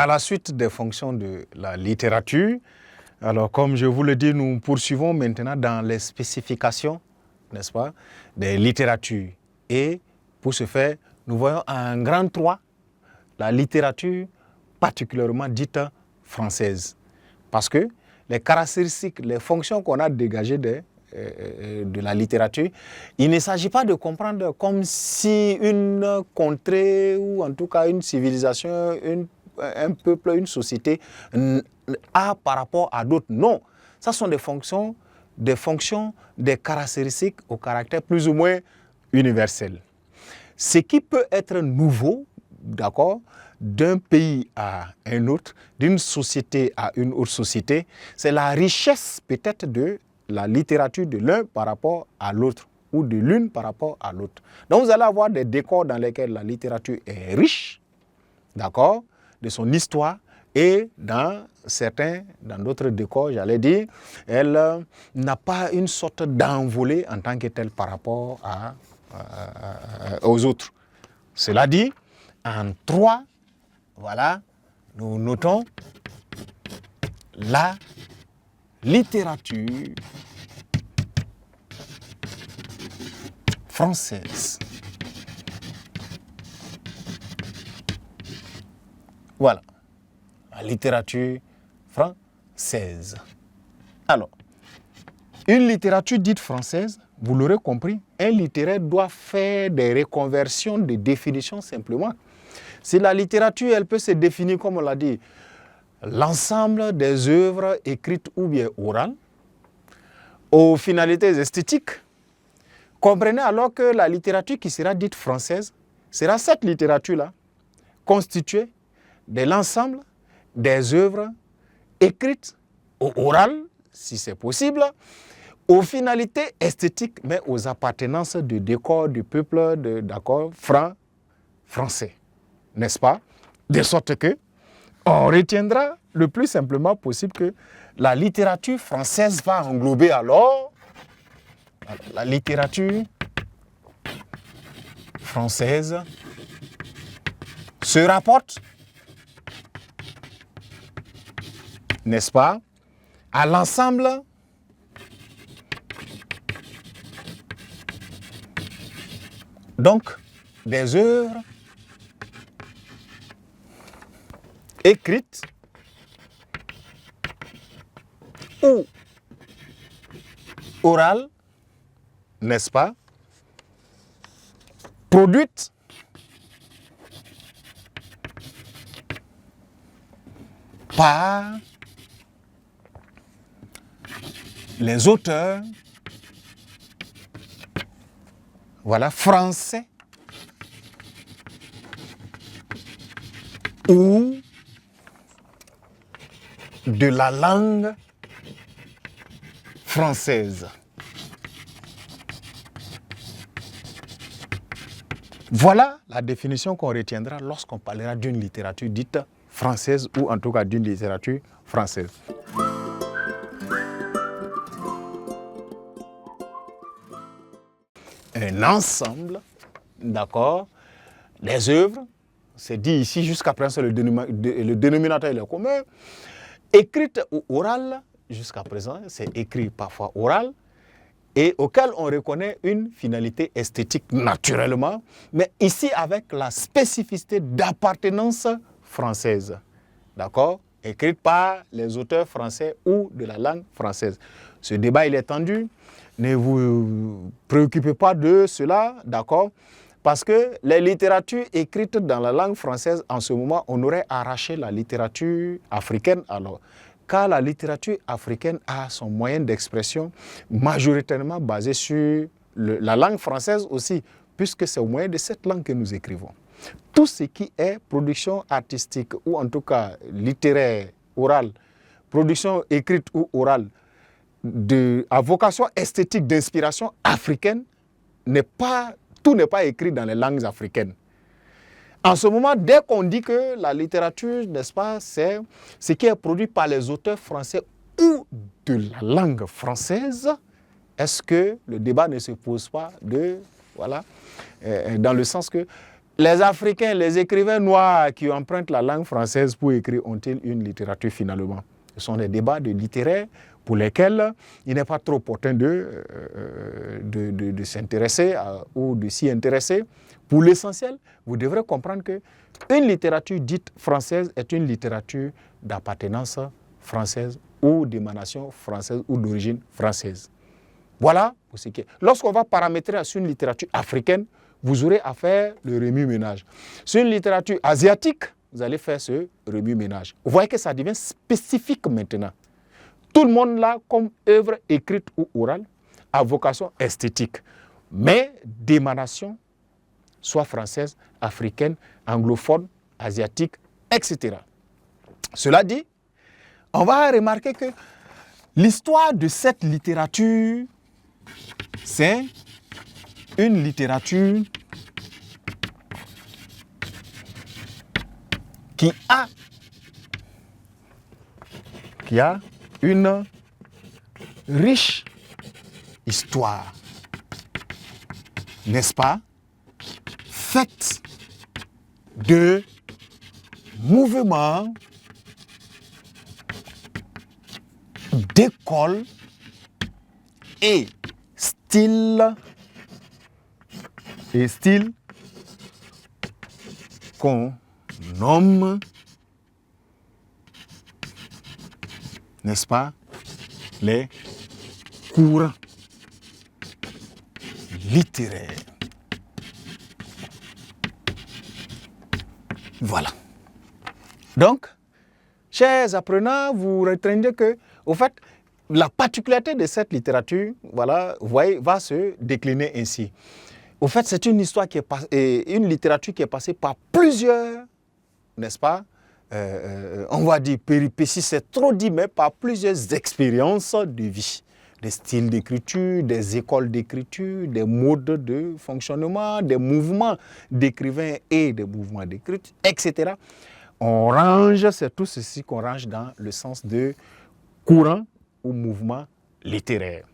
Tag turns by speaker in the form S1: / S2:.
S1: à la suite des fonctions de la littérature, alors comme je vous le dis, nous poursuivons maintenant dans les spécifications, n'est-ce pas, des littératures. Et pour ce faire, nous voyons en grand 3 la littérature particulièrement dite française. Parce que les caractéristiques, les fonctions qu'on a dégagées de la littérature, il ne s'agit pas de comprendre comme si une contrée ou en tout cas une civilisation, un peuple, une société a par rapport à d'autres. Non, ça sont des fonctions, des caractéristiques au caractère plus ou moins universel. Ce qui peut être nouveau, d'accord, d'un pays à un autre, d'une société à une autre société, c'est la richesse peut-être de la littérature de l'un par rapport à l'autre ou de l'une par rapport à l'autre. Donc vous allez avoir des décors dans lesquels la littérature est riche, d'accord, de son histoire, et dans d'autres décors, j'allais dire, elle n'a pas une sorte d'envolée en tant que telle par rapport aux autres. Cela dit, en 3, voilà, nous notons la littérature française. Voilà, la littérature française. Alors, une littérature dite française, vous l'aurez compris, un littéraire doit faire des reconversions de définition simplement. Si la littérature, elle peut se définir, comme on l'a dit, l'ensemble des œuvres écrites ou bien orales, aux finalités esthétiques, comprenez alors que la littérature qui sera dite française sera cette littérature-là, constituée de l'ensemble des œuvres écrites ou orales, si c'est possible, aux finalités esthétiques, mais aux appartenances du décor du peuple d'accord français. N'est-ce pas? De sorte que on retiendra le plus simplement possible que la littérature française va englober alors la littérature française se rapporte, n'est-ce pas, à l'ensemble donc des œuvres écrites ou orales, n'est-ce pas, produites par les auteurs, voilà, français ou de la langue française. Voilà la définition qu'on retiendra lorsqu'on parlera d'une littérature dite française ou en tout cas d'une littérature française. Un ensemble, d'accord, des œuvres, c'est dit ici jusqu'à présent le dénominateur est commun, écrites ou orales, jusqu'à présent c'est écrit parfois oral, et auquel on reconnaît une finalité esthétique naturellement, mais ici avec la spécificité d'appartenance française, d'accord, écrite par les auteurs français ou de la langue française. Ce débat il est tendu, ne vous préoccupez pas de cela, d'accord, parce que les littératures écrites dans la langue française, en ce moment, on aurait arraché la littérature africaine alors. Car la littérature africaine a son moyen d'expression majoritairement basé sur la langue française aussi, puisque c'est au moyen de cette langue que nous écrivons. Tout ce qui est production artistique, ou en tout cas littéraire, orale, production écrite ou orale, à vocation esthétique d'inspiration africaine, tout n'est pas écrit dans les langues africaines. En ce moment, dès qu'on dit que la littérature, n'est-ce pas, c'est ce qui est produit par les auteurs français ou de la langue française, est-ce que le débat ne se pose pas voilà, dans le sens que les Africains, les écrivains noirs qui empruntent la langue française pour écrire, ont-ils une littérature finalement? Ce sont des débats de littéraires pour lesquels il n'est pas trop opportun de s'intéresser ou de s'y intéresser. Pour l'essentiel, vous devrez comprendre qu'une littérature dite française est une littérature d'appartenance française ou d'émanation française ou d'origine française. Voilà pour ce qui est. Lorsqu'on va paramétrer sur une littérature africaine, vous aurez à faire le remue-ménage. Sur une littérature asiatique, vous allez faire ce remue-ménage. Vous voyez que ça devient spécifique maintenant. Tout le monde là, comme œuvre écrite ou orale, a vocation esthétique, mais d'émanation, soit française, africaine, anglophone, asiatique, etc. Cela dit, on va remarquer que l'histoire de cette littérature, c'est une littérature qui a une riche histoire, n'est-ce pas, faite de mouvements, d'écoles et styles qu'on nomme, n'est-ce pas, les courants littéraires. Voilà. Donc, chers apprenants, vous retiendrez que, au fait, la particularité de cette littérature, voilà, vous voyez, va se décliner ainsi. Au fait, c'est une histoire une littérature qui est passée par plusieurs, n'est-ce pas, on va dire péripéties, c'est trop dit, mais par plusieurs expériences de vie. Des styles d'écriture, des écoles d'écriture, des modes de fonctionnement, des mouvements d'écrivains et des mouvements d'écriture, etc. On range, c'est tout ceci qu'on range dans le sens de courant ou mouvement littéraire.